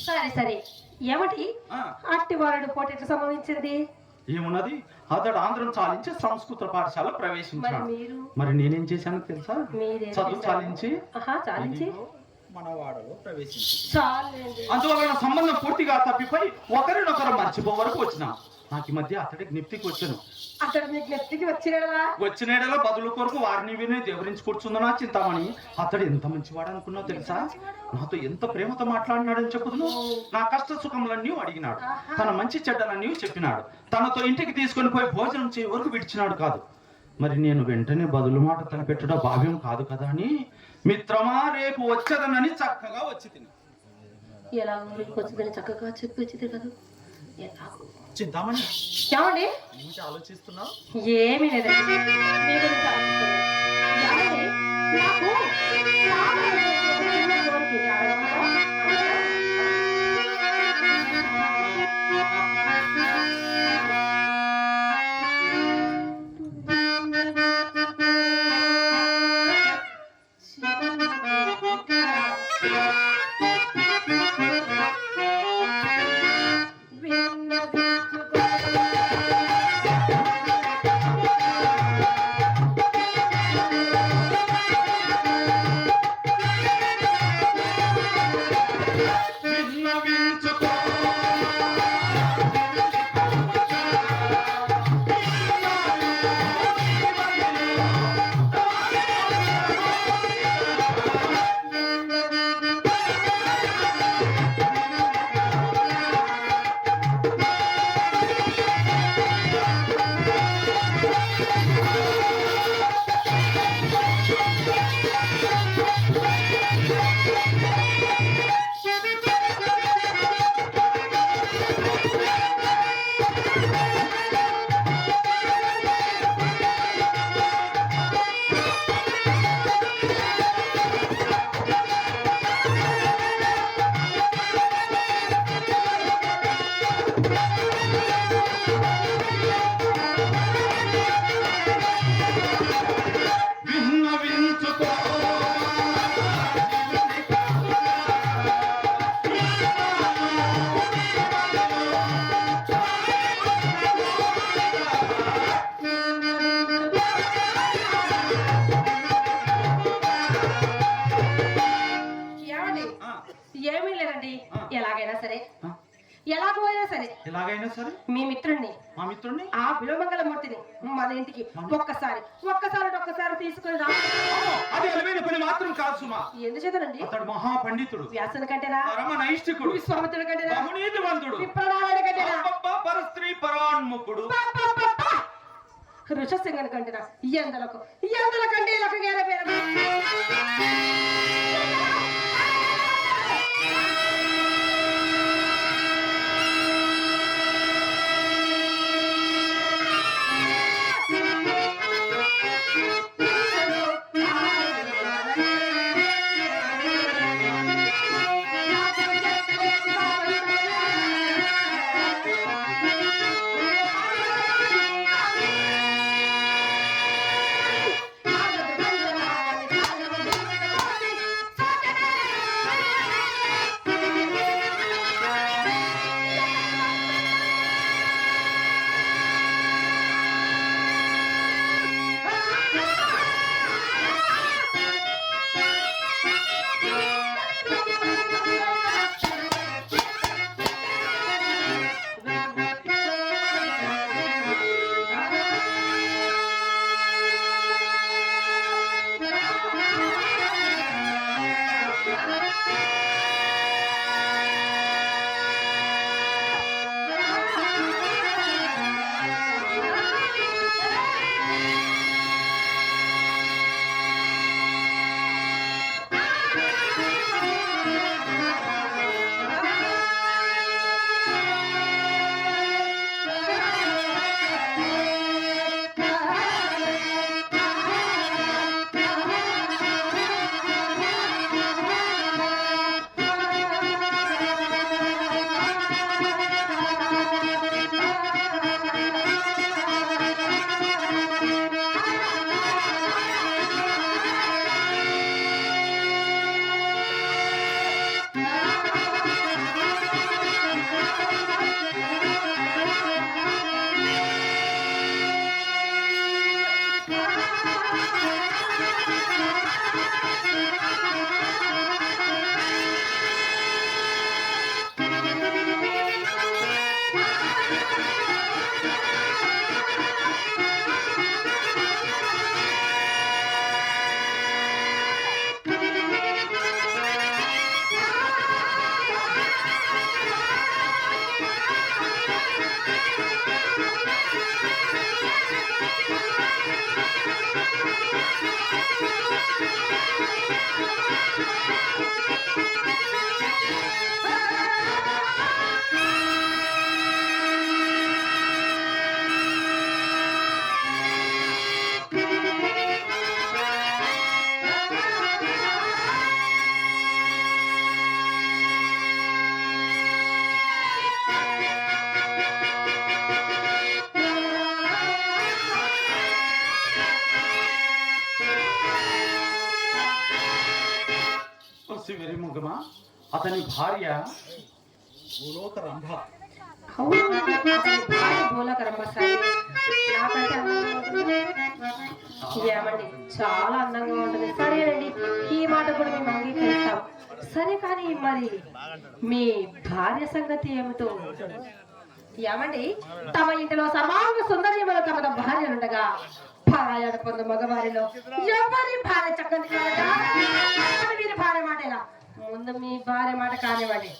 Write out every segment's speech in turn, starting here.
సరే సరే ఏమిటి అట్టివారుడు పోటీ సంభవించింది? ఏమున్నది, అతడు ఆంధ్రం చాలించి సంస్కృత పాఠశాల ప్రవేశించాడు. మరి నేనేం చేశాను తెలుసా? చదువు చాలించి మనవాడలో ప్రవేశించాడు. అందువలన సంబంధం పూర్తిగా తప్పిపోయి ఒకరినొకరు మర్చిపో వరకు వచ్చినా. నాకు ఈ మధ్య అతడికి నెప్తికి వచ్చాను. అతడు మీకు నెప్తికి వచ్చినేడలో బదులు కొరకు వారిని వీరిని దేవరించి కూర్చుందో నా చింతామణి. అతడు ఎంత మంచివాడు అనుకున్నావు తెలుసా? నాతో ఎంత ప్రేమతో మాట్లాడినాడని చెప్పుదును. నా కష్ట సుఖములన్నీ అడిగినాడు, తన మంచి చెడ్డలన్నీ చెప్పినాడు. తనతో ఇంటికి తీసుకొని పోయి భోజనం చేయ వరకు విడిచినాడు కాదు. మరి నేను వెంటనే బదులు మాట తలపెట్టడం భావ్యం కాదు కదా అని, మిత్రమా రేపు వచ్చదనని చక్కగా వచ్చి తిని. ఎలా వచ్చేదని చక్కగా చెప్పి వచ్చింది కదా. చింతామణి ఏమండి ఆలోచిస్తున్నావు? ఏమీ లేదండి, మీ గురించి ఆలోచిస్తున్నాను. ఏమీ లేదండి, ఎలాగైనా సరే మీ మిత్రుణ్ణి, మా మిత్రుణ్ణి, ఆ బిలోమంగళమూర్తిని మన ఇంటికి ఒక్కసారి తీసుకొని రా. మాత్రం కాదు సుమా. ఎందుచేతనండి? అతడు మహాపండితుడు, వ్యాసుని కంటేనా, పరమనైష్ఠికుడు, విశ్వామిత్రుడి కంటేనా, బహునీతివంతుడు, విప్రనారాయణ కంటేనా, పరస్త్రీ పరాన్ముఖుడు, ఋషసింగని కంటేనా, ఎందలకు కంటే పేరు. మిత్రమా, అతని భార్య భూలోక రంభ. అవును, అతని భార్య భూలోకరమ్మ సాయి. నాకంటే అందంగా ఉంటుంది. ఏమండి, చాలా అందంగా ఉంటుంది. సరేనండి, ఈ మాట కూడా మేము అంగీకరిస్తాం. సరే, కానీ మరి మీ భార్య సంగతి ఏమిటో? ఏమండి, తమ ఇంటిలో సర్వాంగ సుందరియములు తమ భార్యలుండగా పారాయణ పొందు మగవారిలో ఎవరి భార్య చక్కని కాదా? వీరి భార్య మాట ఎలా? ముందు మీ భార్య మాట కానివ్వండి.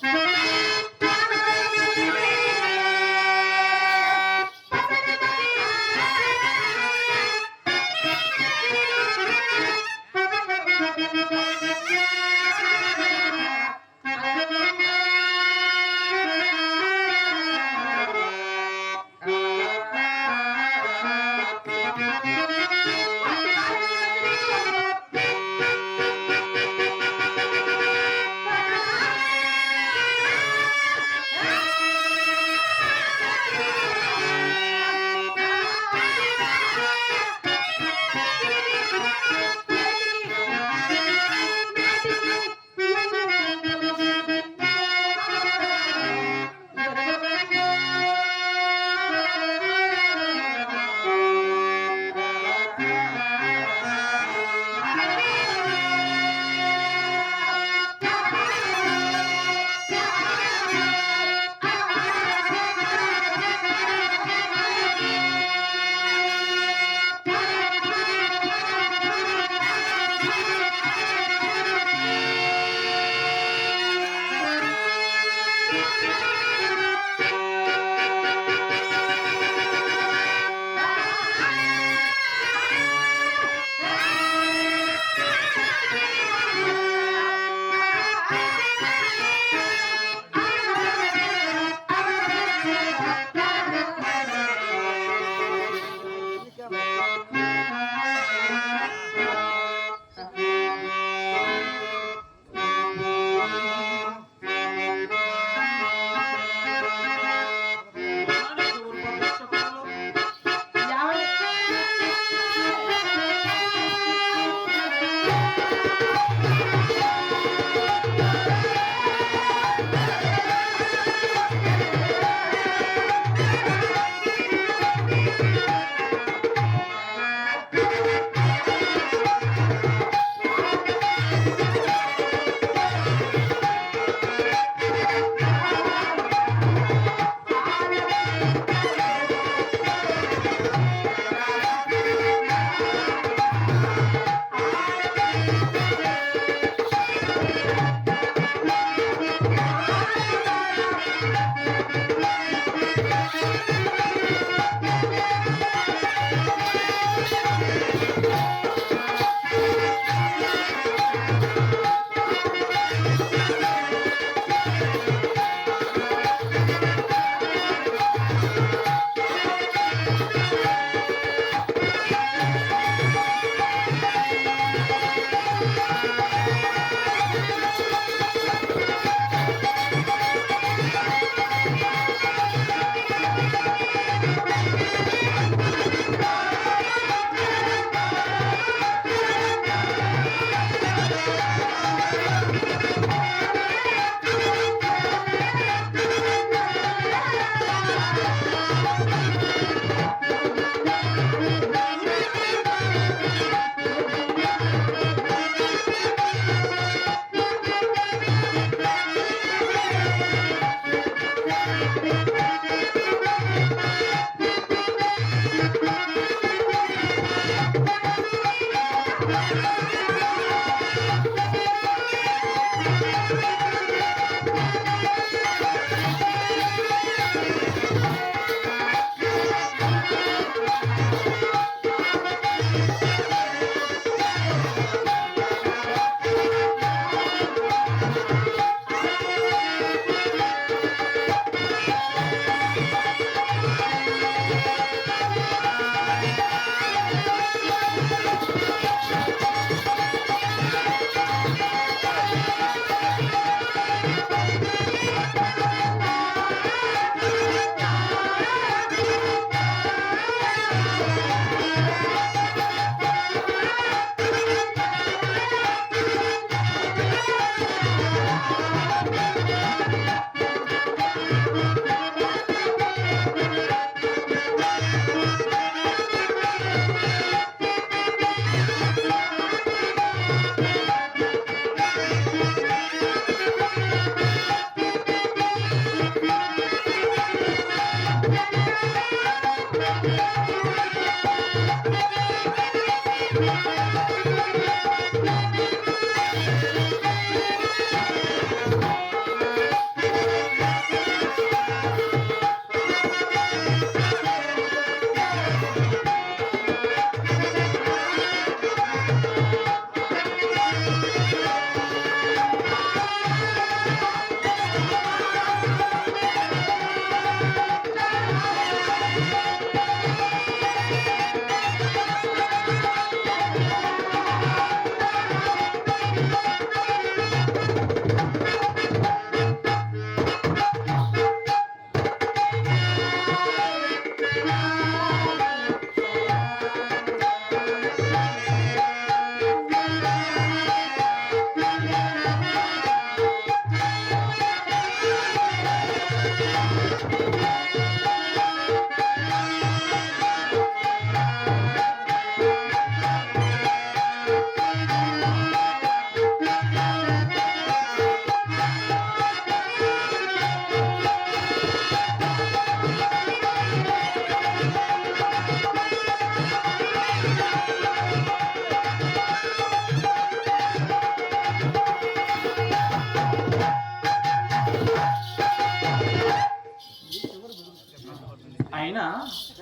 అయినా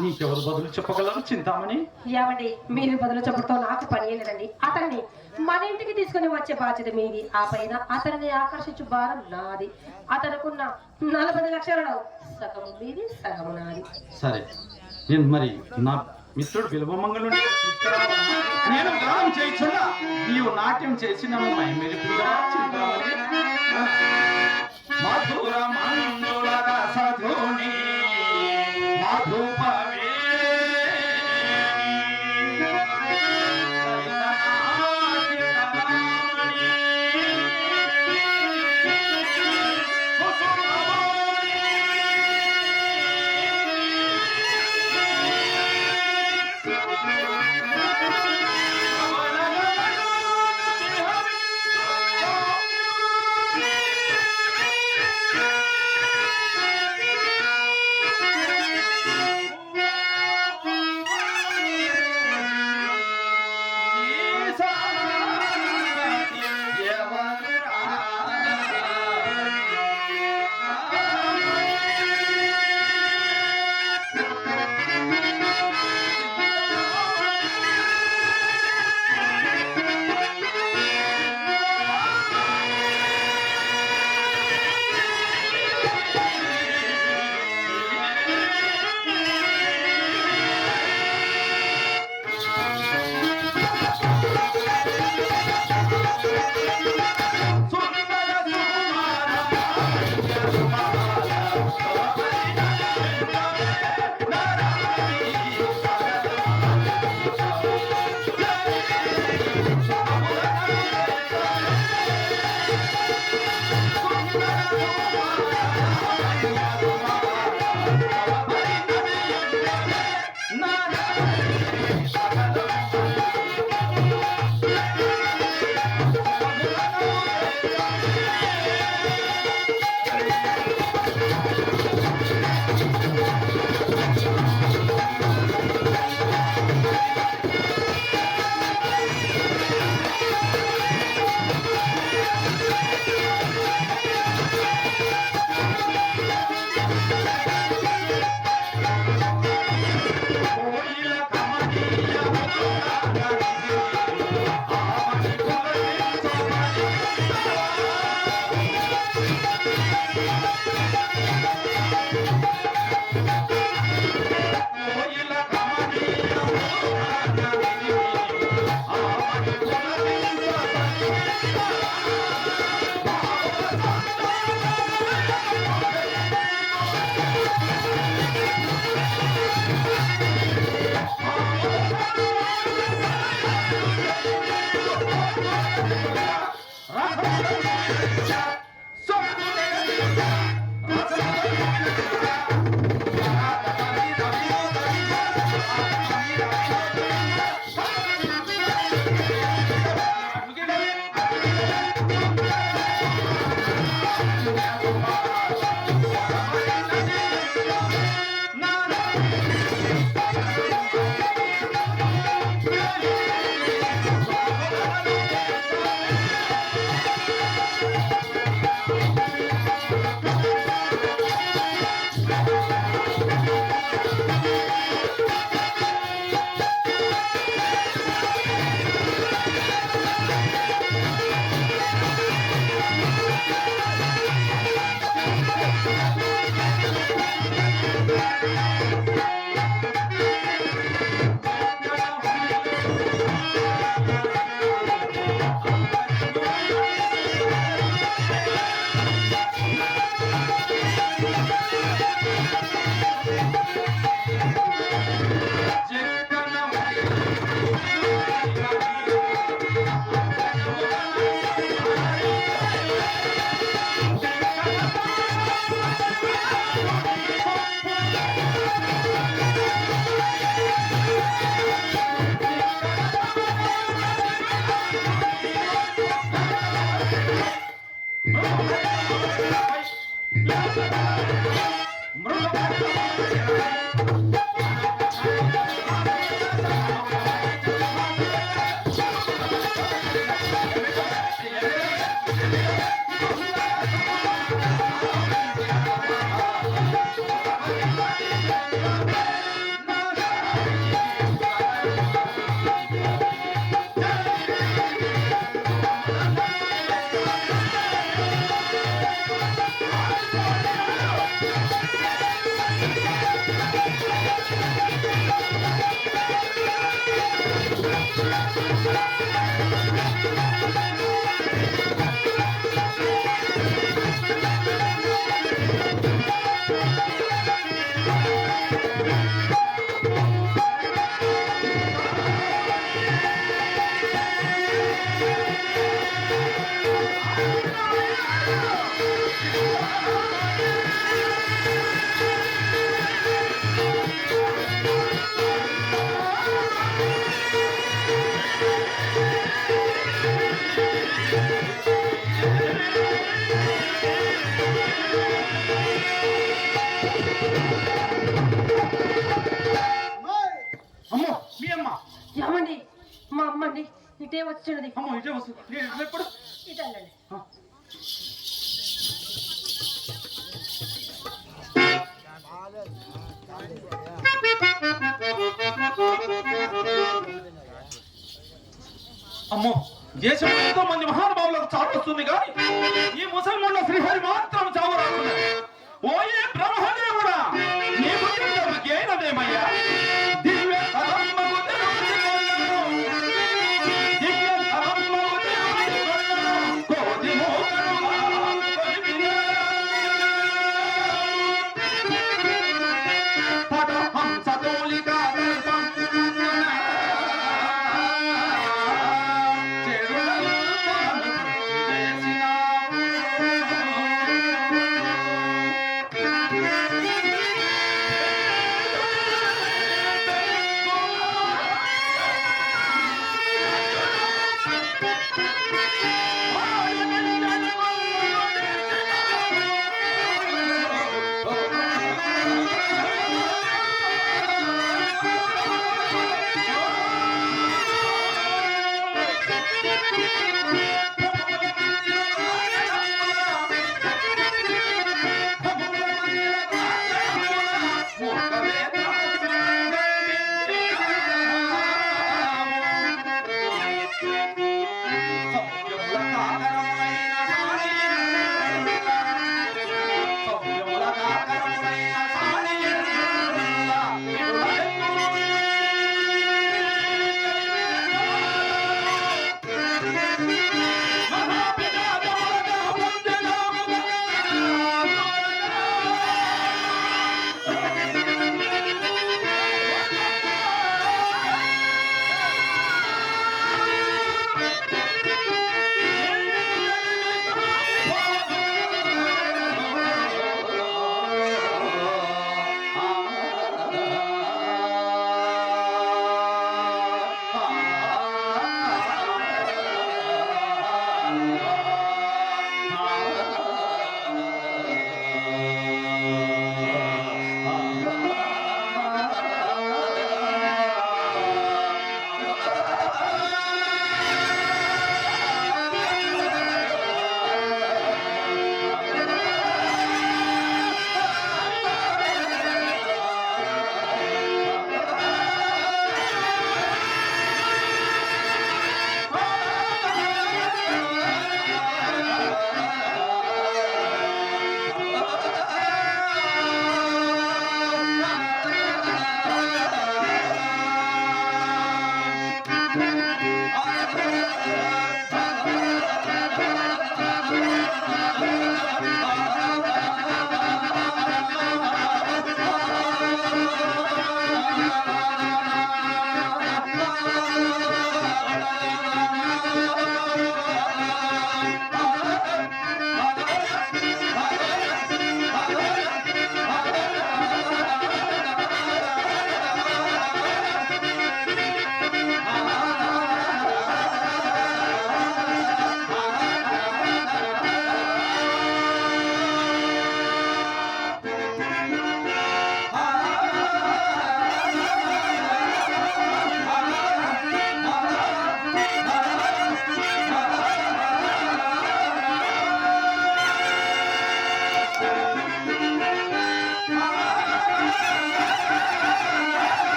నీకెవరు బదులు చెప్పగలరు చింతామణి? ఏమండి మీరు బదులు చెప్పడంతో నాకు పని లేదండి. అతన్ని మన ఇంటికి తీసుకుని వచ్చే బాధ్యత మీది. ఆ పైన అతనిని ఆకర్షించు భారం నాది. అతనుకున్న 40 లక్షలలో సగం మీది, సగం నాది. సరే, నేను మరి నా మిత్రుడు బిల్వమంగళుని నేను గానం చేయించున్నా నీవు నాట్యం చేసి నన్ను మైమెరుపుగా చింతామణి. మధుర మందుల రసధోని మధుపవే అమ్మో మీ అమ్మ ఏమండి మా అమ్మండి ఇటే వచ్చినది. అమ్మో ఇటే వస్తుంది. నేను ఎప్పుడు ఇటండి. అమ్మో దేశంలో ఎంతో మంది మహానుభావులకు చావు వస్తుంది కానీ ఈ ముసల్మాన్ల శ్రీహరి మాత్రం చావు రాకున్నది. ఓయే బ్రహ్మదేవుడా నీ బుద్ధిమయ్యా దివ్య తరమ్మకు తిరుగుకొన్నను. దివ్య తరమ్మకు తిరుగుకొన్నను. కోటి మోకరుగా కొలిపిన. పద హంసతోలిక దర్పం చెరుడల్ చేసినావు.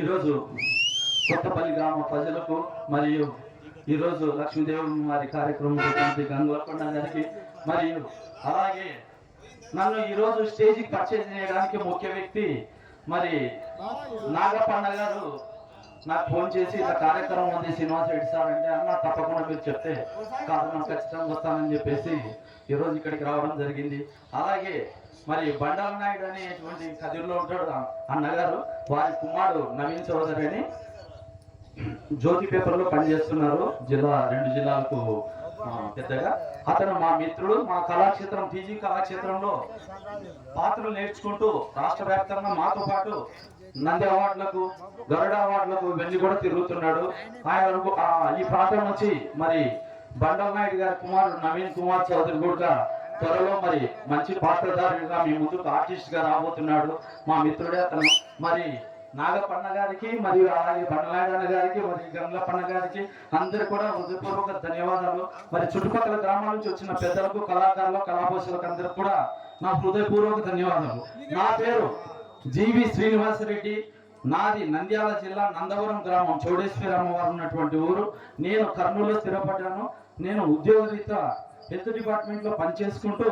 ఈరోజు కొత్తపల్లి గ్రామ ప్రజలకు మరియు ఈరోజు లక్ష్మీదేవి వారి కార్యక్రమం గంగులకొండ గారికి మరియు అలాగే నన్ను ఈరోజు స్టేజ్కి పర్చేజ్ చేయడానికి ముఖ్య వ్యక్తి మరి నాగపన్న గారు నాకు ఫోన్ చేసి ఇలా కార్యక్రమం ఉంది శ్రీనివాస్ రెడ్డి సార్ అంటే అన్న తప్పకుండా మీరు చెప్తే కాదు నాకు ఖచ్చితంగా వస్తానని చెప్పేసి ఈరోజు ఇక్కడికి రావడం జరిగింది. అలాగే మరి బండాల నాయుడు అనేటువంటి కదిరిలో ఉంటాడు అన్నగారు, వారి కుమారుడు నవీన్ చౌదరి అని జ్యోతి పేపర్లో పనిచేస్తున్నారు రెండు జిల్లాలకు పెద్దగా. అతను మా మిత్రుడు. మా కళాక్షేత్రం టీజీ కళాక్షేత్రంలో పాత్రలు నేర్చుకుంటూ రాష్ట్ర వ్యాప్తంగా మాతో పాటు నంది అవార్డులకు గరుడ అవార్డులకు వెళ్ళి కూడా తిరుగుతున్నాడు. ఆయన ఈ ప్రాంతం నుంచి మరి బండాల నాయుడు గారి కుమారుడు నవీన్ కుమార్ చౌదరి కూడా త్వరలో మరి మంచి పాత్రధారుడిగా మీ ముందుకు ఆర్టిస్ట్ గా రాబోతున్నాడు. మా మిత్రుడే అతను. మరి నాగపన్న గారికి మరియు అలాగే బండలాయన గారికి మరి గంగలపన్న గారికి అందరు కూడా హృదయపూర్వక ధన్యవాదాలు. మరి చుట్టుపక్కల గ్రామాల నుంచి వచ్చిన పెద్దలకు, కళాకారులు, కళాపోషకులకు అందరికి కూడా నా హృదయపూర్వక ధన్యవాదాలు. నా పేరు జీవి శ్రీనివాసరెడ్డి. నాది నంద్యాల జిల్లా నందవరం గ్రామం, చౌడేశ్వరి అమ్మవారు ఉన్నటువంటి ఊరు. నేను కర్నూలులో స్థిరపడ్డాను. నేను ఉద్యోగరీత్యా హెల్త్ డిపార్ట్మెంట్ లో పనిచేసుకుంటూ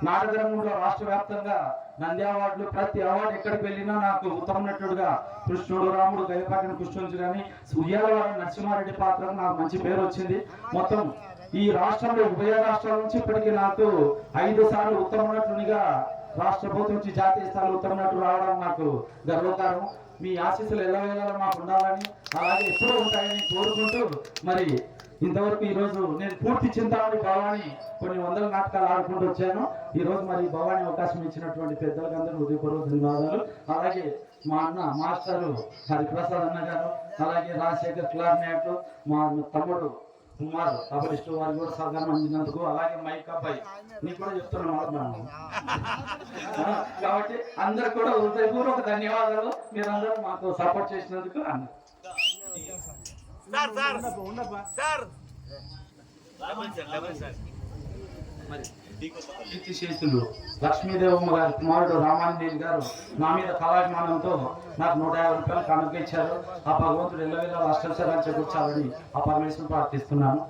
నాటకరంగంలో రాష్ట్ర వ్యాప్తంగా నంది అవార్డులు, ప్రతి అవార్డు ఎక్కడికి వెళ్ళినా నాకు ఉత్తమ నటుడుగా కృష్ణుడు, రాముడు, గైపాటిని కృష్ణుడు కానీ ఉయ్యాలవాడ నరసింహారెడ్డి పాత్రకు నాకు మంచి పేరు వచ్చింది. మొత్తం ఈ రాష్ట్రంలో ఉభయ రాష్ట్రాల నుంచి ఇప్పటికీ నాకు 5 సార్లు ఉత్తమ నటునిగా రాష్ట్ర ప్రభుత్వం నుంచి జాతీయ స్థాయిలో ఉత్తమ నటుడు రావడం నాకు గర్వకారణం. మీ ఆశీస్సులు ఎల్లవేళలా మాకు ఉండాలని, అలాగే ఎప్పుడూ ఉంటాయని కోరుకుంటూ మరి ఇంతవరకు ఈరోజు నేను పూర్తి చింతామణి భవాని కొన్ని వందల నాటకాలు ఆడుకుంటూ వచ్చాను. ఈరోజు మరి భవాని అవకాశం ఇచ్చినటువంటి పెద్దలకు అందరూ హృదయపూర్వక ధన్యవాదాలు. అలాగే మా అన్న మాస్టరు హరిప్రసాద్ అన్న గారు, అలాగే రాజశేఖర్ క్లార్నేట్, మా తమ్ముడు కుమార్ కబలిస్టు వారు కూడా సహకారం అందినందుకు, అలాగే మైక్ అబ్బాయి నీకు కూడా చెప్తున్నాను కాబట్టి అందరు కూడా హృదయపూర్వక ధన్యవాదాలు. మీరందరూ మాకు సపోర్ట్ చేసినందుకు అన్న కీర్తిశేషులు లక్ష్మీదేవమ్మ గారి కుమారుడు రామాంజనేయులు గారు నా మీద కళాభిమానంతో నాకు 150 రూపాయలు కానుక ఇచ్చారు. ఆ భగవంతుడు ఎల్లవేళ అష్టైశ్వర్యాలు చేకూర్చాలని ఆ పరమేశ్వరుని ప్రార్థిస్తున్నాను.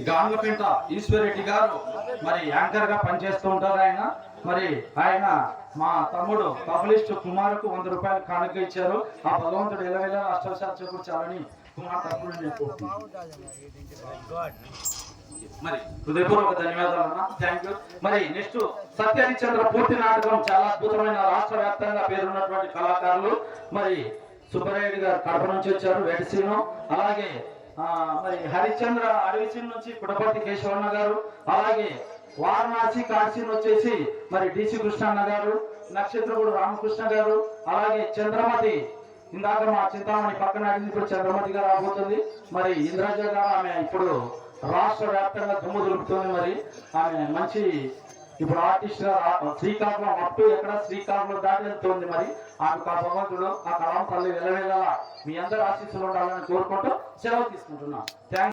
గాండ్లపేట ఈశ్వరెడ్డి గారు మరి యాంకర్ గా పనిచేస్తూ ఉంటారు. ఆయన మా తమ్ముడు కబలిస్ట్ కుమారుకు 100 రూపాయలు కానుక ఇచ్చారు. ఆ భగవంతుడు ఎల్లవేళ అష్టైశ్వర్యాలు చేకూర్చాలని కుమార్ తప్పుడు మరి హృదయపూర్వక ధన్యవాదాలు అన్న. Thank you. మరి నెక్స్ట్ సత్యహరిశ్చంద్ర పూర్తి నాటకం చాలా అద్భుతమైన రాష్ట్ర వ్యాప్తంగా పేరున్నటువంటి కళాకారులు. మరి సుబ్బరాయుడు గారు కడప నుంచి వచ్చారు, వెడిసీను. అలాగే మరి హరిశ్చంద్ర అడవిసీన్ నుంచి పుడపర్తి కేశవన్న గారు, అలాగే వారణాసి కాశీన్ వచ్చేసి మరి డిసి కృష్ణన్న గారు, నక్షత్రపుడు రామకృష్ణ గారు, అలాగే చంద్రమతి ఇందాక మా చింతామణి పక్కన అడిగింది, ఇప్పుడు చంద్రమతి గారు రాబోతుంది. మరి ఇంద్రాజ గారు ఆమె ఇప్పుడు రాష్ట్ర వ్యాప్తంగా దుమ్ము దులుపుతుంది. మరి ఆమె మంచి ఇప్పుడు ఆర్టిస్ట్ గా శ్రీకాకుళం అప్పు ఎక్కడ శ్రీకాకుళం దాటి వెళ్తుంది. మరి ఆమెకు ఆ భగవంతుడు ఆ కళాం తల్లి వెళ్ళవేళ మీ అందరూ ఆశీస్సులు ఉండాలని కోరుకుంటూ సెలవు తీసుకుంటున్నాం. థ్యాంక్